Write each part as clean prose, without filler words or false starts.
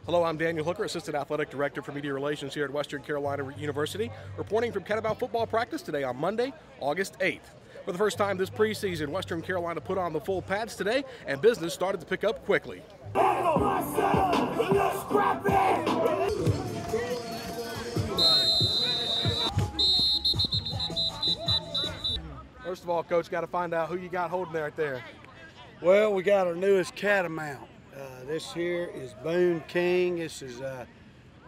Hello, I'm Daniel Hooker, Assistant Athletic Director for Media Relations here at Western Carolina University, reporting from Catamount football practice today on Monday, August 8th. For the first time this preseason, Western Carolina put on the full pads today, and business started to pick up quickly. First of all, Coach, got to find out who you got holding right there. Well, we got our newest Catamount. This here is Boone King. This is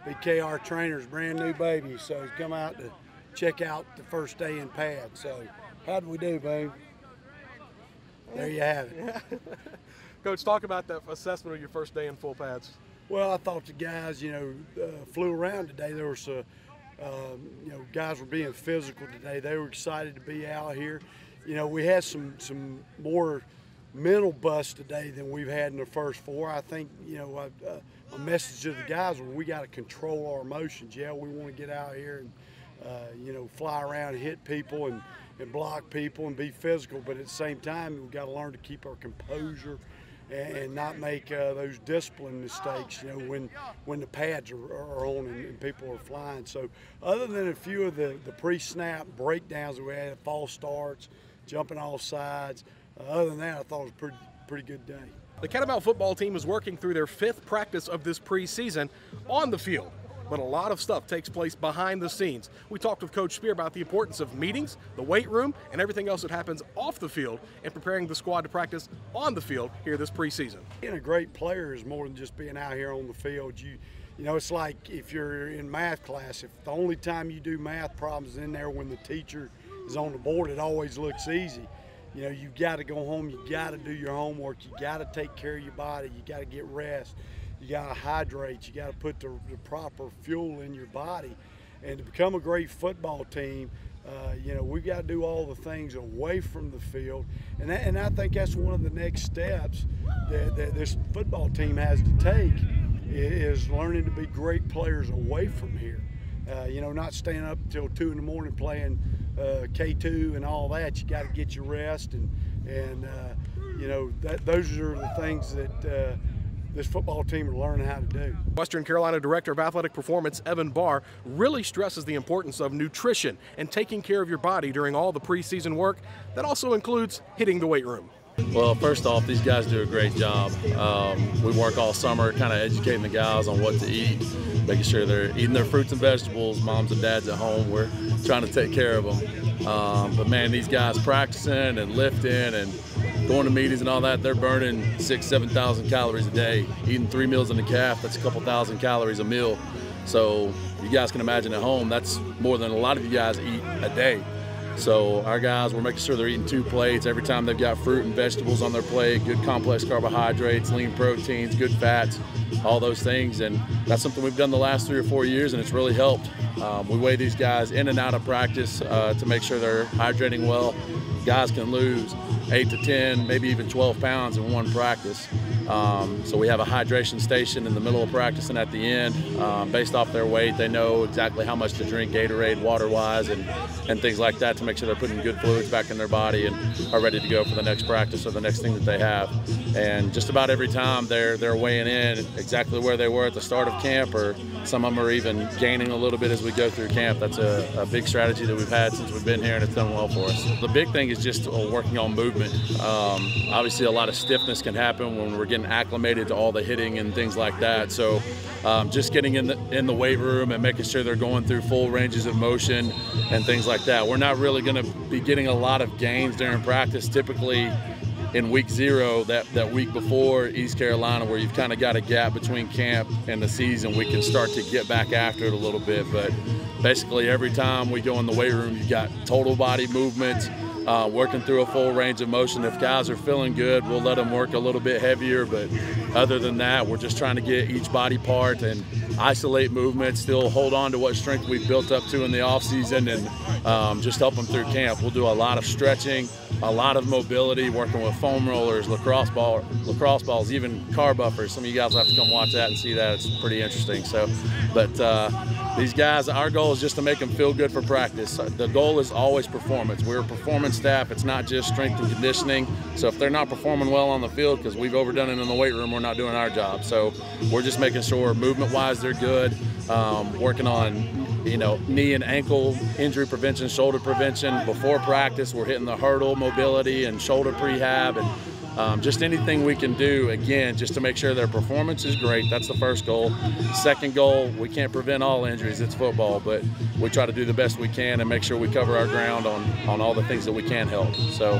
BKR Trainer's brand new baby. So he's come out to check out the first day in pad. So how did we do, Boone? There you have it. Coach, talk about that assessment of your first day in full pads. Well, I thought the guys, flew around today. There was guys were being physical today. They were excited to be out here. We had some more mental busts today than we've had in the first four. I think, a message to the guys was we got to control our emotions. Yeah, we want to get out here and, fly around and hit people and block people and be physical, but at the same time, we've got to learn to keep our composure and not make those discipline mistakes, when the pads are on and people are flying. So other than a few of the pre-snap breakdowns that we had, false starts, jumping off sides, other than that, I thought it was a pretty good day. The Catamount football team is working through their fifth practice of this preseason on the field, but a lot of stuff takes place behind the scenes. We talked with Coach Spear about the importance of meetings, the weight room, and everything else that happens off the field and preparing the squad to practice on the field here this preseason. Being a great player is more than just being out here on the field. It's like if you're in math class, if the only time you do math problems is in there when the teacher is on the board, it always looks easy. You got to go home, you got to do your homework, you got to take care of your body, you got to get rest, you got to hydrate, you got to put the proper fuel in your body. And to become a great football team, we got to do all the things away from the field. And I think that's one of the next steps that this football team has to take is learning to be great players away from here. Not staying up till 2 in the morning playing K2 and all that. You got to get your rest, and those are the things that this football team are learning how to do. Western Carolina Director of Athletic Performance, Evan Barr, really stresses the importance of nutrition and taking care of your body during all the preseason work. That also includes hitting the weight room. Well, first off, these guys do a great job. We work all summer kind of educating the guys on what to eat, making sure they're eating their fruits and vegetables. Moms and dads at home, we're trying to take care of them. But man, these guys practicing and lifting and going to meetings and all that, they're burning 6,000 to 7,000 calories a day. Eating 3 meals in the calf, that's a couple thousand calories a meal. So you guys can imagine at home, that's more than a lot of you guys eat a day. So our guys, we're making sure they're eating 2 plates every time they've got fruit and vegetables on their plate, good complex carbohydrates, lean proteins, good fats, all those things. And that's something we've done the last 3 or 4 years, and it's really helped. We weigh these guys in and out of practice to make sure they're hydrating well. Guys can lose 8 to 10, maybe even 12 pounds in one practice. So we have a hydration station in the middle of practice and at the end. Based off their weight, they know exactly how much to drink Gatorade water-wise and things like that to make sure they're putting good fluids back in their body and are ready to go for the next practice or the next thing that they have. And just about every time they're weighing in exactly where they were at the start of camp, or some of them are even gaining a little bit as we go through camp. That's a big strategy that we've had since we've been here, and it's done well for us. The big thing is just working on movement. Obviously a lot of stiffness can happen when we're getting acclimated to all the hitting and things like that. So just getting in the weight room and making sure they're going through full ranges of motion and things like that. We're not really going to be getting a lot of gains during practice. Typically in week 0, that week before East Carolina, where you've kind of got a gap between camp and the season, we can start to get back after it a little bit. But basically every time we go in the weight room, you've got total body movement, working through a full range of motion. If guys are feeling good, we'll let them work a little bit heavier, but other than that, we're just trying to get each body part and isolate movement, still hold on to what strength we've built up to in the off season, and just help them through camp. We'll do a lot of stretching, a lot of mobility, working with foam rollers, lacrosse balls, even car buffers. Some of you guys will have to come watch that and see that. It's pretty interesting. So, but these guys, our goal is just to make them feel good for practice. The goal is always performance. We're a performance staff. It's not just strength and conditioning. So if they're not performing well on the field because we've overdone it in the weight room, we're not doing our job. So we're just making sure movement-wise they're good, working on knee and ankle injury prevention, shoulder prevention. Before practice, we're hitting the hurdle mobility and shoulder prehab, and just anything we can do, again, just to make sure their performance is great. That's the first goal. Second goal, we can't prevent all injuries. It's football, but we try to do the best we can and make sure we cover our ground on all the things that we can help. So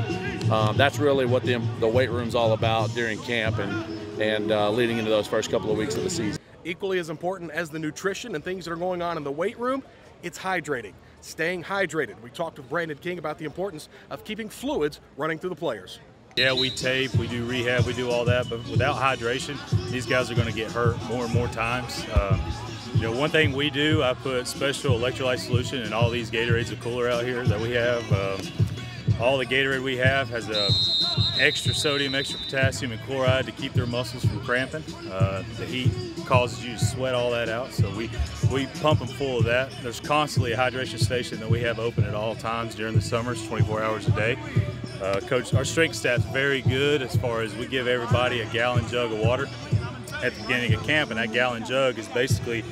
that's really what the weight room's all about during camp and leading into those first couple of weeks of the season. Equally as important as the nutrition and things that are going on in the weight room, it's hydrating, staying hydrated. We talked with Brandon King about the importance of keeping fluids running through the players. Yeah, we tape, we do rehab, we do all that, but without hydration, these guys are going to get hurt more and more times. One thing we do, I put special electrolyte solution in all these Gatorades, the cooler out here that we have. All the Gatorade we have has extra sodium, extra potassium, and chloride to keep their muscles from cramping. The heat causes you to sweat all that out, so we pump them full of that. There's constantly a hydration station that we have open at all times during the summers, 24 hours a day. Coach, our strength staff's very good as far as we give everybody a gallon jug of water at the beginning of camp, and that gallon jug is basically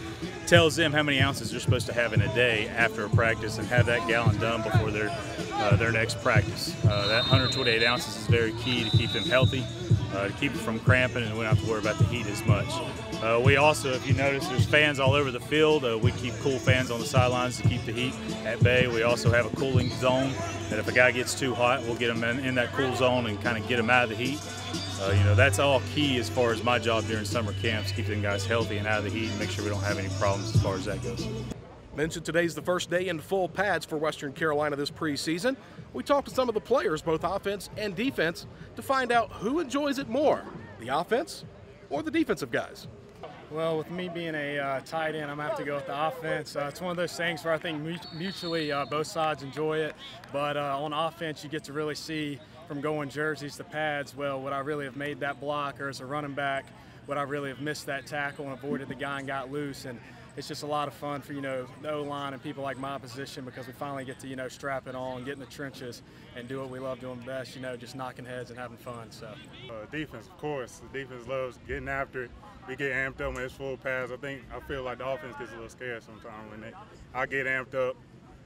tells them how many ounces they're supposed to have in a day after a practice, and have that gallon done before their next practice. That 128 ounces is very key to keep them healthy, to keep them from cramping, and we don't have to worry about the heat as much. We also, if you notice, there's fans all over the field. We keep cool fans on the sidelines to keep the heat at bay. We also have a cooling zone that if a guy gets too hot, we'll get him in that cool zone and kind of get him out of the heat. That's all key as far as my job during summer camps, keeping guys healthy and out of the heat and make sure we don't have any problems as far as that goes. Mentioned today's the first day in full pads for Western Carolina this preseason. We talked to some of the players, both offense and defense, to find out who enjoys it more, the offense or the defensive guys. Well, with me being a tight end, I'm going to have to go with the offense. It's one of those things where I think mutually both sides enjoy it. But on offense, you get to really see from going jerseys to pads, well, would I really have made that block, or as a running back, would I really have missed that tackle and avoided the guy and got loose? And it's just a lot of fun for, the O-line and people like my position, because we finally get to, strap it on, get in the trenches, and do what we love doing best, just knocking heads and having fun. So defense, of course. The defense loves getting after it. We get amped up when it's full pass. I feel like the offense gets a little scared sometimes when I get amped up.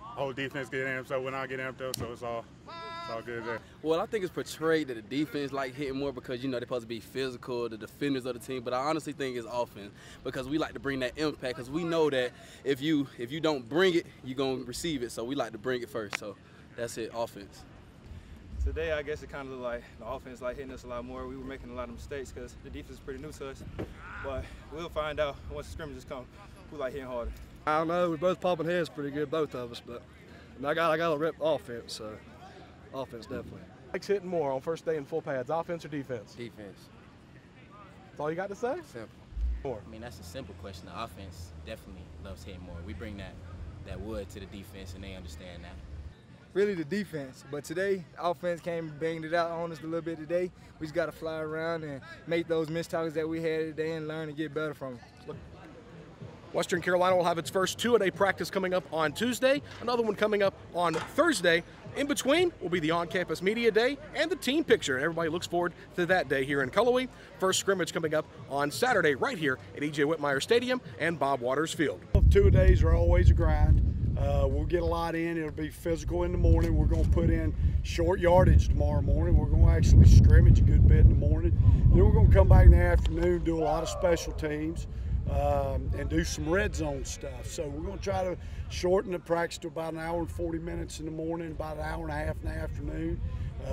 Whole defense get amped up when I get amped up, so it's all good there. Well, I think it's portrayed that the defense like hitting more because, they're supposed to be physical, the defenders of the team, but I honestly think it's offense because we like to bring that impact, because we know that if you don't bring it, you're going to receive it, so we like to bring it first. So that's it, offense. Today, I guess it kind of looked like the offense like hitting us a lot more. We were making a lot of mistakes because the defense is pretty new to us. But we'll find out once the scrimmages come who like hitting harder. I don't know. We're both popping heads pretty good, both of us. But I got to rep offense, so offense definitely. Likes hitting more on first day in full pads, offense or defense? Defense. That's all you got to say? Simple. More. I mean, that's a simple question. The offense definitely loves hitting more. We bring that wood to the defense, and they understand that. Really the defense, but today offense came and banged it out on us a little bit today. We just got to fly around and make those missed tackles that we had today and learn to get better from them. Western Carolina will have its first two-a-day practice coming up on Tuesday, another one coming up on Thursday. In between will be the on-campus media day and the team picture. Everybody looks forward to that day here in Cullowhee. First scrimmage coming up on Saturday right here at E.J. Whitmire Stadium and Bob Waters Field. 2 days are always a grind. We'll get a lot in. It'll be physical in the morning. We're going to put in short yardage tomorrow morning. We're going to actually scrimmage a good bit in the morning. Then we're going to come back in the afternoon, do a lot of special teams, and do some red zone stuff. So we're going to try to shorten the practice to about an hour and 40 minutes in the morning, about an hour and a half in the afternoon.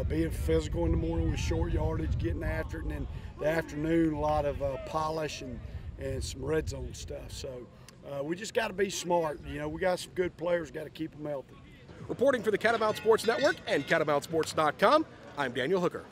Being physical in the morning with short yardage, getting after it, and then the afternoon, a lot of polish and some red zone stuff. So we just got to be smart. We got some good players, got to keep them healthy. Reporting for the Catamount Sports Network and CatamountSports.com, I'm Daniel Hooker.